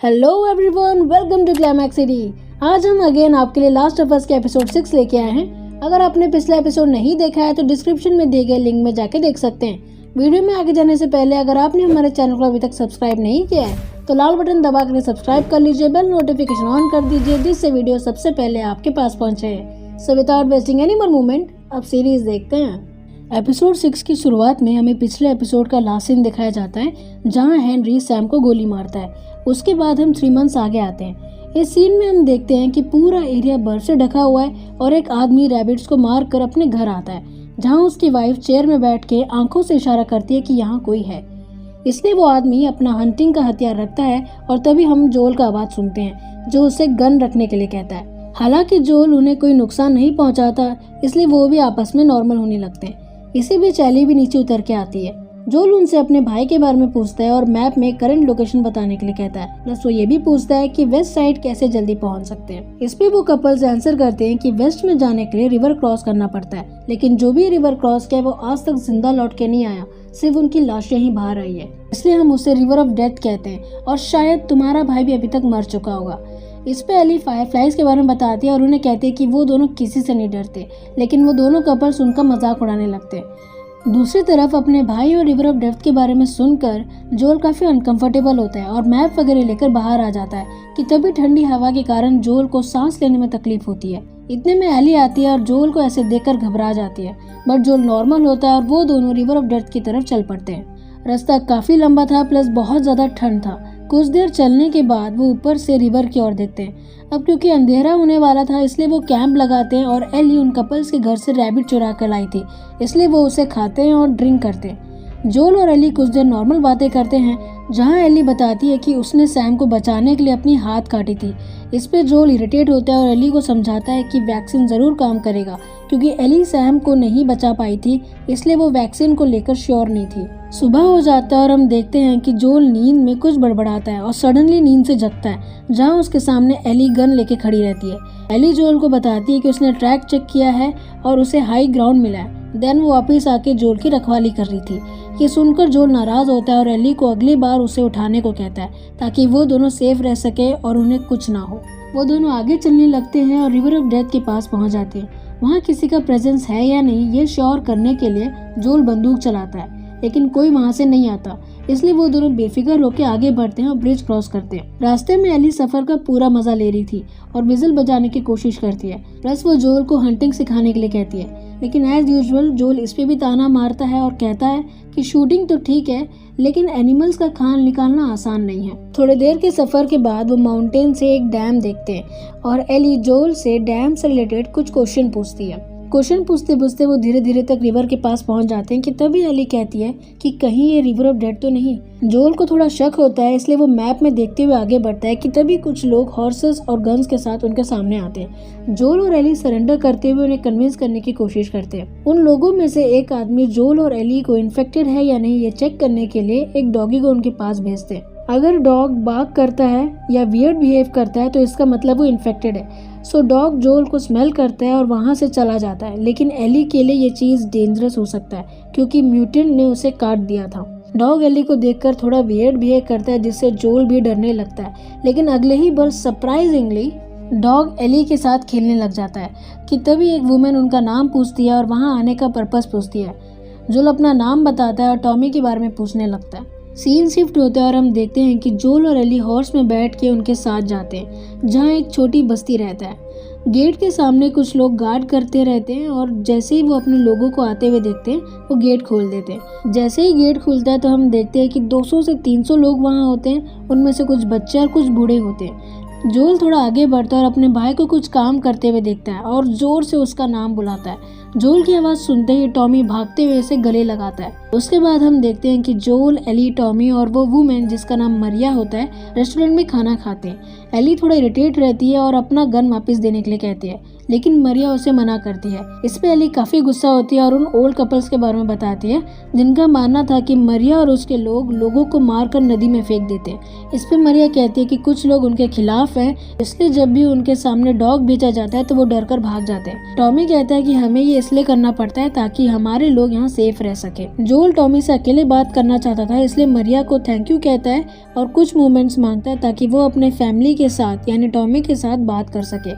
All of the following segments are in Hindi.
Hello everyone, welcome to climax city. आज हम अगेन आपके लिए लास्ट ऑफ अस के एपिसोड 6 लेके आए हैं। अगर आपने पिछला एपिसोड नहीं देखा है तो डिस्क्रिप्शन में दिए गए लिंक में जाके देख सकते हैं। वीडियो में आगे जाने से पहले अगर आपने हमारे चैनल को अभी तक सब्सक्राइब नहीं किया है तो लाल बटन दबा कर सब्सक्राइब कर लीजिए, बेल नोटिफिकेशन ऑन कर दीजिए जिससे वीडियो सबसे पहले आपके पास पहुंचे। So without wasting any more moment अब सीरीज देखते हैं। एपिसोड 6 की शुरुआत में हमें पिछले एपिसोड का लास्ट सीन दिखाया जाता है जहां हेनरी सैम को गोली मारता है। उसके बाद हम 3 मंथ्स आगे आते हैं। इस सीन में हम देखते हैं कि पूरा एरिया बर्फ से ढका हुआ है और एक आदमी रैबिट्स को मार कर अपने घर आता है, जहां उसकी वाइफ चेयर में बैठ के आंखों से इशारा करती है कि यहाँ कोई है। इसलिए वो आदमी अपना हंटिंग का हथियार रखता है और तभी हम जोल का आवाज सुनते हैं जो उसे गन रखने के लिए कहता है। हालांकि जोल उन्हें कोई नुकसान नहीं पहुंचाता, इसलिए वो भी आपस में नॉर्मल होने लगते हैं। इसी बीच एली भी नीचे उतर के आती है। जोल उनसे अपने भाई के बारे में पूछता है और मैप में करंट लोकेशन बताने के लिए कहता है। प्लस वो ये भी पूछता है कि वेस्ट साइड कैसे जल्दी पहुंच सकते हैं। इस पे वो कपल्स आंसर करते हैं कि वेस्ट में जाने के लिए रिवर क्रॉस करना पड़ता है, लेकिन जो भी रिवर क्रॉस किया वो आज तक जिंदा लौट के नहीं आया, सिर्फ उनकी लाश यहीं बाहर आई है, इसलिए हम उसे रिवर ऑफ डेथ कहते हैं और शायद तुम्हारा भाई भी अभी तक मर चुका होगा। इस पे एली फायरफ्लाइज के बारे में बताती है और उन्हें कहती है कि वो दोनों किसी से नहीं डरते, लेकिन वो दोनों कपल्स उनका मजाक उड़ाने लगते हैं। दूसरी तरफ अपने भाई और रिवर ऑफ डेथ के बारे में सुनकर जोल काफी अनकंफर्टेबल होता है और मैप वगैरह लेकर बाहर आ जाता है कि तभी ठंडी हवा के कारण जोल को सांस लेने में तकलीफ होती है। इतने में एली आती है और जोल को ऐसे देखकर घबरा जाती है, बट जोल नॉर्मल होता है और वो दोनों रिवर ऑफ डेथ की तरफ चल पड़ते हैं। रास्ता काफी लंबा था, प्लस बहुत ज्यादा ठंड था। कुछ देर चलने के बाद वो ऊपर से रिवर की ओर देखते हैं। अब क्योंकि अंधेरा होने वाला था इसलिए वो कैंप लगाते हैं और एली उन कपल्स के घर से रैबिट चुरा कर लाई थी, इसलिए वो उसे खाते हैं और ड्रिंक करते हैं। जोल और एली कुछ देर नॉर्मल बातें करते हैं, जहां एली बताती है कि उसने सैम को बचाने के लिए अपनी हाथ काटी थी। इस पे जोल इरिटेट होता है और एली को समझाता है कि वैक्सीन जरूर काम करेगा, क्योंकि एली सैम को नहीं बचा पाई थी, इसलिए वो वैक्सीन को लेकर श्योर नहीं थी। सुबह हो जाता है और हम देखते हैं कि जोल नींद में कुछ बड़बड़ाता है और सडनली नींद से जगता है, जहां उसके सामने एली गन लेके खड़ी रहती है। एली जोल को बताती है कि उसने ट्रैक चेक किया है और उसे हाई ग्राउंड मिला है। देन वो वापस आके जोल की रखवाली कर रही थी। ये सुनकर जोल नाराज होता है और एली को अगली बार उसे उठाने को कहता है ताकि वो दोनों सेफ रह सके और उन्हें कुछ ना हो। वो दोनों आगे चलने लगते हैं और रिवर ऑफ डेथ के पास पहुंच जाते हैं। वहाँ किसी का प्रेजेंस है या नहीं ये श्योर करने के लिए जोल बंदूक चलाता है, लेकिन कोई वहाँ से नहीं आता, इसलिए वो दोनों बेफिक्र होकर आगे बढ़ते हैं और ब्रिज क्रॉस करते हैं। रास्ते में एली सफर का पूरा मजा ले रही थी और विजल बजाने की कोशिश करती है। प्लस वो जोल को हंटिंग सिखाने के लिए कहती है, लेकिन एज यूजुअल जोल इस पे भी ताना मारता है और कहता है कि शूटिंग तो ठीक है, लेकिन एनिमल्स का खान निकालना आसान नहीं है। थोड़ी देर के सफर के बाद वो माउंटेन से एक डैम देखते हैं और एली जोल से डैम से रिलेटेड कुछ क्वेश्चन पूछती है। क्वेश्चन पूछते पूछते वो धीरे धीरे तक रिवर के पास पहुंच जाते हैं कि तभी एली कहती है कि कहीं ये रिवर ऑफ डेथ तो नहीं। जोल को थोड़ा शक होता है, इसलिए वो मैप में देखते हुए आगे बढ़ता है कि तभी कुछ लोग हॉर्सेस और गन्स के साथ उनके सामने आते हैं। जोल और एली सरेंडर करते हुए उन्हें कन्विंस करने की कोशिश करते हैं। उन लोगों में से एक आदमी जोल और एली को इन्फेक्टेड है या नहीं ये चेक करने के लिए एक डॉगी को उनके पास भेजते हैं। अगर डॉग बार्क करता है या वियर्ड बिहेव करता है तो इसका मतलब वो इन्फेक्टेड है। सो डॉग जोल को स्मेल करता है और वहाँ से चला जाता है, लेकिन एली के लिए ये चीज डेंजरस हो सकता है क्योंकि म्यूटेंट ने उसे काट दिया था। डॉग एली को देखकर थोड़ा वियर्ड बिहेव करता है जिससे जोल भी डरने लगता है, लेकिन अगले ही बार सरप्राइजिंगली डॉग एली के साथ खेलने लग जाता है कि तभी एक वुमेन उनका नाम पूछती है और वहाँ आने का पर्पस पूछती है। जोल अपना नाम बताता है और टॉमी के बारे में पूछने लगता है। सीन शिफ्ट होता है और हम देखते हैं कि जोल और एली हॉर्स में बैठ के उनके साथ जाते हैं, जहाँ एक छोटी बस्ती रहता है। गेट के सामने कुछ लोग गार्ड करते रहते हैं और जैसे ही वो अपने लोगों को आते हुए देखते हैं वो गेट खोल देते हैं। जैसे ही गेट खुलता है तो हम देखते हैं कि 200 से 300 लोग वहाँ होते हैं, उनमें से कुछ बच्चे और कुछ बूढ़े होते हैं। जोल थोड़ा आगे बढ़ता है और अपने भाई को कुछ काम करते हुए देखता है और जोर से उसका नाम बुलाता है। जोल की आवाज सुनते ही टॉमी भागते हुए उसे गले लगाता है। उसके बाद हम देखते हैं कि जोल, एली, टॉमी और वो वुमेन जिसका नाम मरिया होता है रेस्टोरेंट में खाना खाते हैं। एली थोड़ा इरिटेट रहती है और अपना गन वापस देने के लिए कहती है, लेकिन मरिया उसे मना करती है। इस पे एली काफी गुस्सा होती है और उन ओल्ड कपल्स के बारे में बताती है जिनका मानना था कि मरिया और उसके लोगों को मारकर नदी में फेंक देते हैं। इस पे मरिया कहती है कि कुछ लोग उनके खिलाफ हैं, इसलिए जब भी उनके सामने डॉग भेजा जाता है तो वो डरकर भाग जाते हैं। टॉमी कहता है कि हमें ये इसलिए करना पड़ता है ताकि हमारे लोग यहाँ सेफ रह सके। जोल टॉमी से अकेले बात करना चाहता था, इसलिए मरिया को थैंक यू कहता है और कुछ मोमेंट्स मांगता है ताकि वो अपने फैमिली के साथ यानी टॉमी के साथ बात कर सके।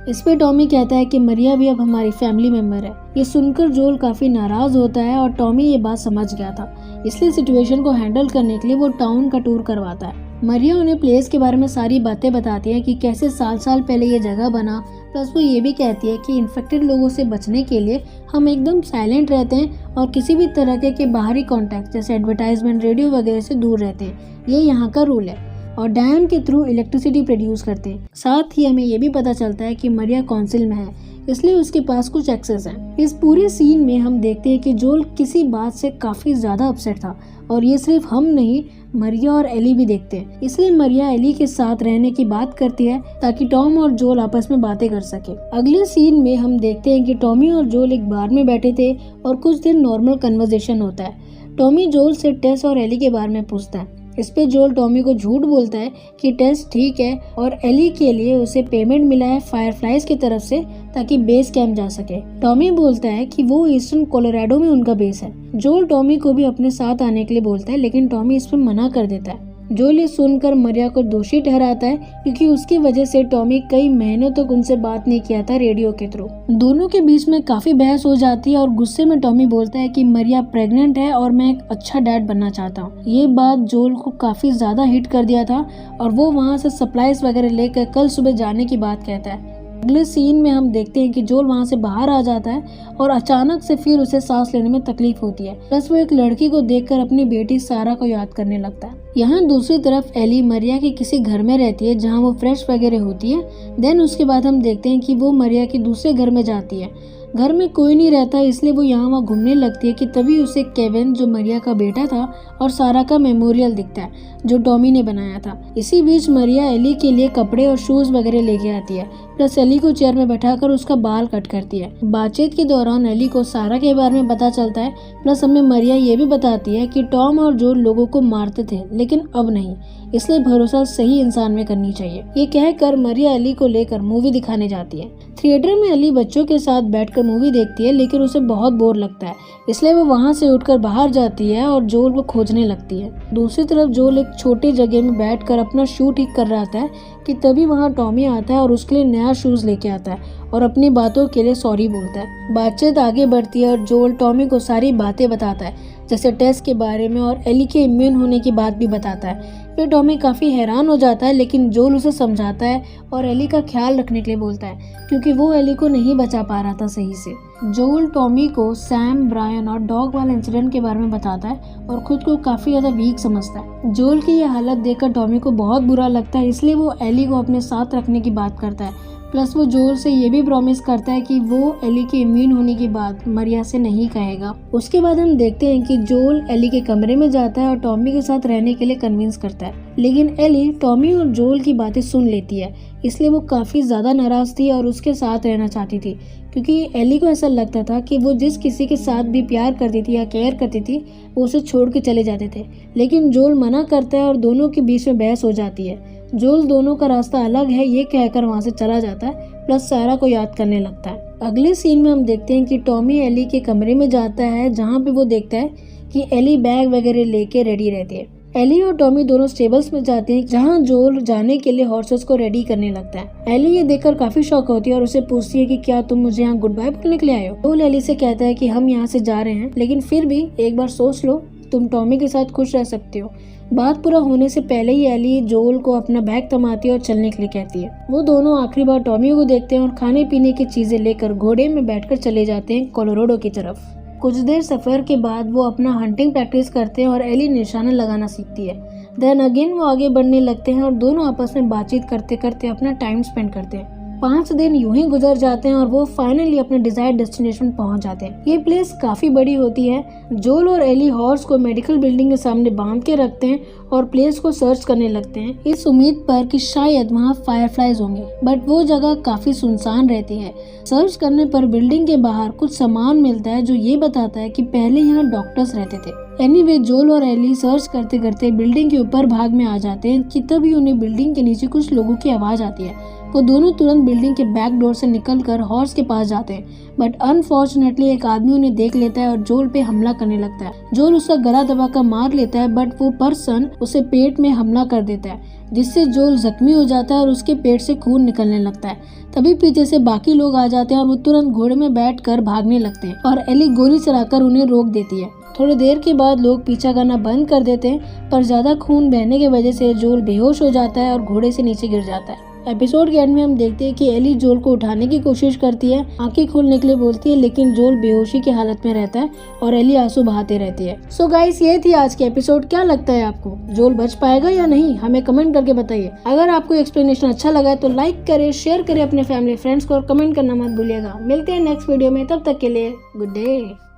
इस पे टॉमी कहता है कि मरिया भी अब हमारी फैमिली मेंबर है। ये सुनकर जोल काफी नाराज होता है और टॉमी ये बात समझ गया था, इसलिए सिचुएशन को हैंडल करने के लिए वो टाउन का टूर करवाता है। मरिया उन्हें प्लेस के बारे में सारी बातें बताती है कि कैसे साल पहले ये जगह बना। प्लस वो ये भी कहती है कि इन्फेक्टेड लोगों से बचने के लिए हम एकदम साइलेंट रहते हैं और किसी भी तरह के बाहरी कॉन्टैक्ट जैसे एडवर्टाइजमेंट, रेडियो वगैरह से दूर रहते हैं। ये यहाँ का रूल है और डैम के थ्रू इलेक्ट्रिसिटी प्रोड्यूस करते हैं। साथ ही हमें ये भी पता चलता है कि मरिया काउंसिल में है, इसलिए उसके पास कुछ एक्सेस है। इस पूरे सीन में हम देखते हैं कि जोल किसी बात से काफी ज्यादा अपसेट था और ये सिर्फ हम नहीं, मरिया और एली भी देखते हैं। इसलिए मरिया एली के साथ रहने की बात करती है ताकि टॉम और जोल आपस में बातें कर सके। अगले सीन में हम देखते हैं कि टॉमी और जोल एक बार में बैठे थे और कुछ दिन नॉर्मल कन्वर्सेशन होता है। टॉमी जोल से टेस और एली के बारे में पूछता है। इस पे जोल टॉमी को झूठ बोलता है कि टेस ठीक है और एली के लिए उसे पेमेंट मिला है फायरफ्लाइज की तरफ से ताकि बेस कैंप जा सके। टॉमी बोलता है कि वो ईस्टर्न कोलोराडो में उनका बेस है। जोल टॉमी को भी अपने साथ आने के लिए बोलता है, लेकिन टॉमी इस पे मना कर देता है। जोल ये सुनकर मरिया को दोषी ठहराता है क्योंकि उसकी वजह से टॉमी कई महीनों तक उनसे बात नहीं किया था रेडियो के थ्रू। दोनों के बीच में काफी बहस हो जाती है और गुस्से में टॉमी बोलता है कि मरिया प्रेग्नेंट है और मैं एक अच्छा डैड बनना चाहता हूँ। ये बात जोल को काफी ज्यादा हिट कर दिया था और वो वहाँ से सप्लाईज वगैरह लेकर कल सुबह जाने की बात कहता है। अगले सीन में हम देखते हैं कि जोल वहाँ से बाहर आ जाता है और अचानक से फिर उसे सांस लेने में तकलीफ होती है। प्लस वो एक लड़की को देखकर अपनी बेटी सारा को याद करने लगता है। यहाँ दूसरी तरफ एली मरिया के किसी घर में रहती है जहाँ वो फ्रेश वगैरह होती है। देन उसके बाद हम देखते हैं कि वो मरिया के दूसरे घर में जाती है। घर में कोई नहीं रहता, इसलिए वो यहाँ वहाँ घूमने लगती है कि तभी उसे केविन जो मरिया का बेटा था और सारा का मेमोरियल दिखता है जो टॉमी ने बनाया था। इसी बीच मरिया एली के लिए कपड़े और शूज वगैरह लेके आती है। प्लस एली को चेयर में बैठाकर उसका बाल कट करती है। बातचीत के दौरान एली को सारा के बारे में पता चलता है। प्लस हमें मरिया ये भी बताती है कि टॉम और जोल लोगों को मारते थे लेकिन अब नहीं, इसलिए भरोसा सही इंसान में करनी चाहिए। ये कहकर मरिया एली को लेकर मूवी दिखाने जाती है। थिएटर में एली बच्चों के साथ बैठकर मूवी देखती है लेकिन उसे बहुत बोर लगता है, इसलिए वो वहाँ से उठकर बाहर जाती है और जोल को खोजने लगती है। दूसरी तरफ जोल एक छोटी जगह में बैठकर अपना शू ठीक कर रहा था कि तभी वहाँ टॉमी आता है और उसके लिए नया शूज लेके आता है और अपनी बातों के लिए सॉरी बोलता है। बातचीत आगे बढ़ती है और जोल टॉमी को सारी बातें बताता है जैसे टेस्ट के बारे में और एली के इम्यून होने की बात भी बताता है। फिर टॉमी काफी हैरान हो जाता है लेकिन जोल उसे समझाता है और एली का ख्याल रखने के लिए बोलता है क्योंकि वो एली को नहीं बचा पा रहा था सही से। जोल टॉमी को सैम, ब्रायन और डॉग वाले इंसिडेंट के बारे में बताता है और खुद को काफी ज्यादा वीक समझता है। जोल की यह हालत देखकर टॉमी को बहुत बुरा लगता है, इसलिए वो एली को अपने साथ रखने की बात करता है। प्लस वो जोल से ये भी प्रॉमिस करता है कि वो एली के इम्यून होने की बात मरिया से नहीं कहेगा। उसके बाद हम देखते हैं कि जोल एली के कमरे में जाता है और टॉमी के साथ रहने के लिए कन्विंस करता है, लेकिन एली टॉमी और जोल की बातें सुन लेती है, इसलिए वो काफी ज्यादा नाराज थी और उसके साथ रहना चाहती थी क्योंकि एली को ऐसा लगता था कि वो जिस किसी के साथ भी प्यार करती थी या केयर करती थी वो उसे छोड़ के चले जाते थे। लेकिन जोल मना करता है और दोनों के बीच में बहस हो जाती है। जोल दोनों का रास्ता अलग है ये कहकर वहाँ से चला जाता है, प्लस सारा को याद करने लगता है। अगले सीन में हम देखते हैं कि टॉमी एली के कमरे में जाता है जहाँ पे वो देखता है कि एली बैग वगैरह लेके रेडी रहती है। एली और टॉमी दोनों स्टेबल्स में जाते हैं जहाँ जोल जाने के लिए हॉर्सेस को रेडी करने लगता है। एली ये देखकर काफी शॉक होती है और उसे पूछती है कि क्या तुम मुझे यहाँ गुड बाय बोलने के लिए आए हो। जोल एली से कहता है कि हम यहाँ से जा रहे हैं लेकिन फिर भी एक बार सोच लो, तुम टॉमी के साथ खुश रह सकते हो। बात पूरा होने से पहले ही एली जोल को अपना बैग थमाती है और चलने के लिए कहती है। वो दोनों आखिरी बार टॉमी को देखते हैं और खाने पीने की चीजें लेकर घोड़े में बैठकर चले जाते हैं कोलोराडो की तरफ। कुछ देर सफर के बाद वो अपना हंटिंग प्रैक्टिस करते हैं और एली निशाना लगाना सीखती है। देन अगेन वो आगे बढ़ने लगते हैं और दोनों आपस में बातचीत करते करते अपना टाइम स्पेंड करते हैं। 5 दिन यूं ही गुजर जाते हैं और वो फाइनली अपने डिजायर्ड डेस्टिनेशन पहुंच जाते हैं। ये प्लेस काफी बड़ी होती है। जोल और एली हॉर्स को मेडिकल बिल्डिंग के सामने बांध के रखते हैं और प्लेस को सर्च करने लगते हैं, इस उम्मीद पर कि शायद वहाँ फायरफ्लाइज होंगे, बट वो जगह काफी सुनसान रहती है। सर्च करने पर बिल्डिंग के बाहर कुछ सामान मिलता है जो ये बताता है कि पहले यहाँ डॉक्टर्स रहते थे। एनीवे, जोल और एली सर्च करते करते बिल्डिंग के ऊपर भाग में आ जाते हैं कि तभी उन्हें बिल्डिंग के नीचे कुछ लोगों की आवाज आती है। वो दोनों तुरंत बिल्डिंग के बैक डोर से निकलकर हॉर्स के पास जाते हैं, बट अनफॉर्चुनेटली एक आदमी उन्हें देख लेता है और जोल पे हमला करने लगता है। जोल उसका गला दबाकर मार लेता है, बट वो पर्सन उसे पेट में हमला कर देता है, जिससे जोल जख्मी हो जाता है और उसके पेट से खून निकलने लगता है। तभी पीछे से बाकी लोग आ जाते हैं और वो तुरंत घोड़े में बैठकर भागने लगते हैं और एली गोली चलाकर उन्हें रोक देती है। थोड़ी देर के बाद लोग पीछा करना बंद कर देते हैं, पर ज्यादा खून बहने की वजह से जोल बेहोश हो जाता है और घोड़े से नीचे गिर जाता है। एपिसोड के एंड में हम देखते हैं कि एली जोल को उठाने की कोशिश करती है, आंखें खोलने के लिए बोलती है, लेकिन जोल बेहोशी की हालत में रहता है और एली आंसू बहाते रहती है। सो गाइस, ये थी आज की एपिसोड। क्या लगता है आपको, जोल बच पाएगा या नहीं? हमें कमेंट करके बताइए। अगर आपको एक्सप्लेनेशन अच्छा लगा है तो लाइक करें, शेयर करें अपने फैमिली फ्रेंड्स को और कमेंट करना मत भूलिएगा। मिलते हैं नेक्स्ट वीडियो में, तब तक के लिए गुड डे।